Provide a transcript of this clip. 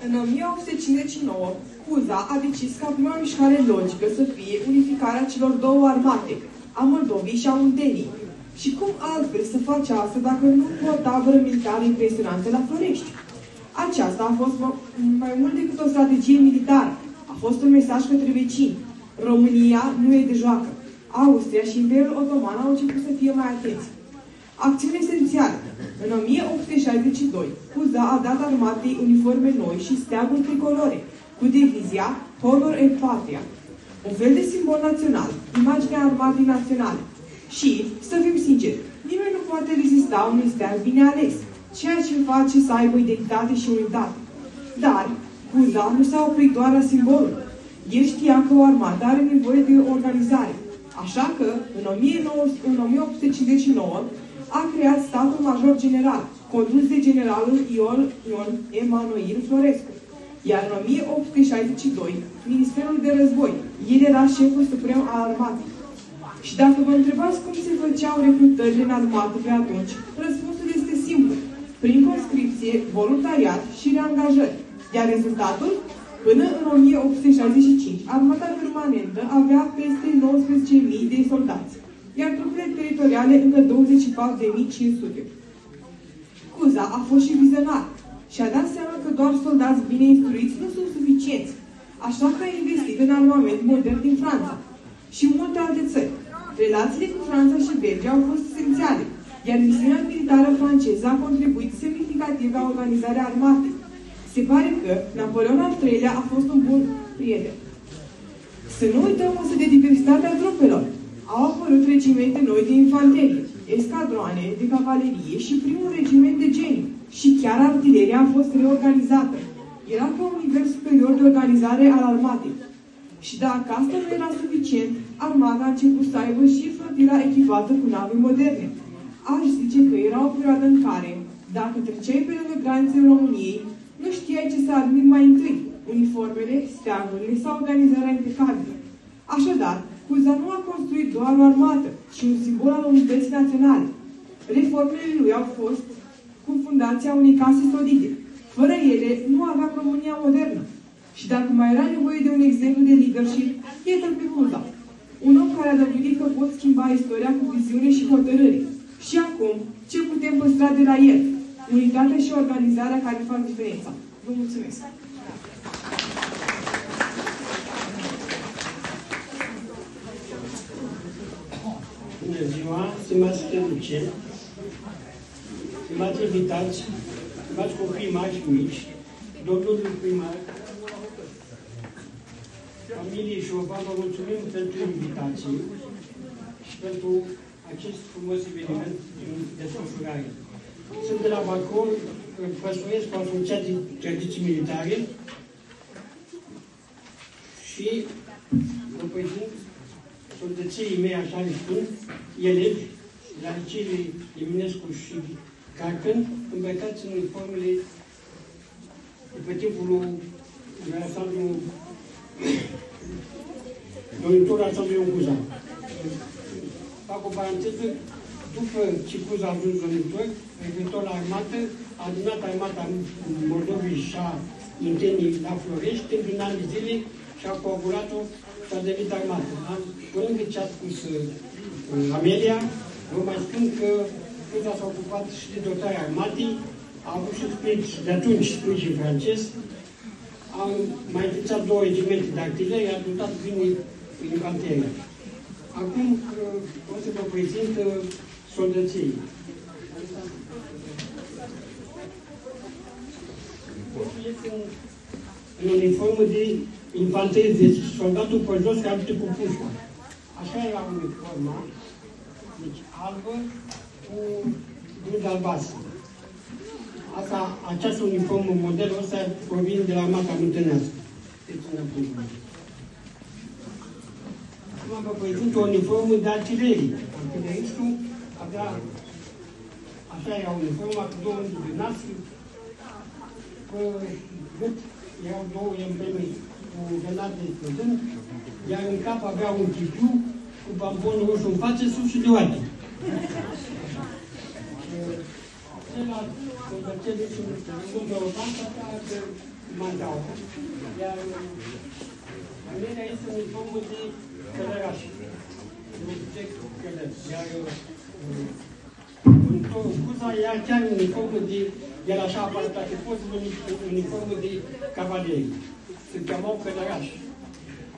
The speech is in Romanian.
În 1859, Cuza a decis ca prima mișcare logică să fie unificarea celor două armate, a Moldovei și a Munteniei. Și cum altfel să faci asta dacă nu cu o tabără militară impresionantă la Florești? Aceasta a fost mai mult decât o strategie militară. A fost un mesaj către vecini. România nu e de joacă. Austria și Imperiul Otoman au început să fie mai atenți. Acțiune esențială. În 1862, Cuza a dat armatei uniforme noi și steagul tricolore, cu divizia Honor et Patria, un fel de simbol național, imaginea armatei naționale. Și, să fim sinceri, nimeni nu poate rezista unui steag bine ales, ceea ce îl face să aibă identitate și unitate. Dar, Cuza nu s-a oprit doar la simbolul. El știa că o armată are nevoie de organizare. Așa că, în 1859, a creat statul major general, condus de generalul Ion Emanuil Florescu. Iar în 1862, Ministerul de Război, el era șeful suprem al armatei. Și dacă vă întrebați cum se făceau recrutările în armată pe atunci, răspunsul este simplu. Prin conscripție, voluntariat și reangajări. Iar rezultatul? Până în 1865, armata permanentă avea peste 19.000 de soldați, iar trupele teritoriale încă 24.500. Cuza a fost și vizionar și a dat seama că doar soldați bine instruiți nu sunt suficienți, așa că a investit în armament modern din Franța și multe alte țări. Relațiile cu Franța și Belgia au fost esențiale, iar misiunea militară franceză a contribuit semnificativ la organizarea armatei. Se pare că Napoleon al III-lea a fost un bun prieten. Să nu uităm însă de diversitatea trupelor. Au apărut regimente noi de infanterie, escadroane de cavalerie și primul regiment de genii. Și chiar artileria a fost reorganizată. Era ca un nivel superior de organizare al armatei. Și dacă asta nu era suficient, armata a început să aibă și flotila echipată cu nave moderne. Aș zice că era o perioadă în care, dacă treceai pe lângă granițele României, nu știai ce să admiri mai întâi, uniformele, steagurile sau organizarea impecabilă. Așadar, Cuza nu a construit doar o armată, ci un simbol al unității naționale. Reformele lui au fost cu fundația unei case solide. Fără ele, nu aveam România modernă. Și dacă mai era nevoie de un exemplu de leadership, iată-l pe Cuza. Un om care a dovedit că pot schimba istoria cu viziune și hotărâre. Și acum, ce putem păstra de la el? Unitatea și organizarea care fac diferența. Vă mulțumesc! Bună ziua, stimați străduceni, stimați invitați, stimați copii mari și mici, domnul primar, familie și opa, vă mulțumim pentru invitații și pentru acest frumos eveniment din desfășurare. Sunt de la Bacău, păstoresc cu Asociații Tradiții Militare și vă prezint soldăței mei, așa îi spun, elevi la liceele Eminescu și Carcan, îmbrăcați în uniformele de pe timpul lui Alexandru, domnitorul Alexandru Ion Cuza. Fac o paranteză, după ce Cuza a ajuns domnitor, referitor la armată, a adunat armata Moldovei și a Munteniei la Florești, timp de un an de zile și a coagulat-o și a devenit armată. Pe lângă ce a spus Amelia, vă mai spun că Cuza s-a ocupat și de dotarea armatei, a avut și sprijin, de atunci sprijin francez, a mai înființat 2 regimente de artilerie, a dotat bine infanteria. Acum o să vă prezint soldății. Este în uniformă de infanterie, deci soldatul pe jos care aduce cu pușca. Așa era uniforma, deci albă cu bluză albastră. Această uniformă, modelul ăsta provine de la armata muntenească. Deci înapoi. Acum vă prezint o uniformă de artilerie. Artileristul avea, așa era uniforma, cu 2 unghi de nas, pe gât erau 2 embleme cu venat de stădân, iar în cap avea un chipiu cu bambon roșu în față, sus și de oate. celălalt, cetățenii sunt european, de mandau. Iar mine este uniformul de călăraș. De călăraș. Iar Cuza ia chiar uniformul de, el așa apartat, poți uniformul de cavalieri. Se cheamau călărași.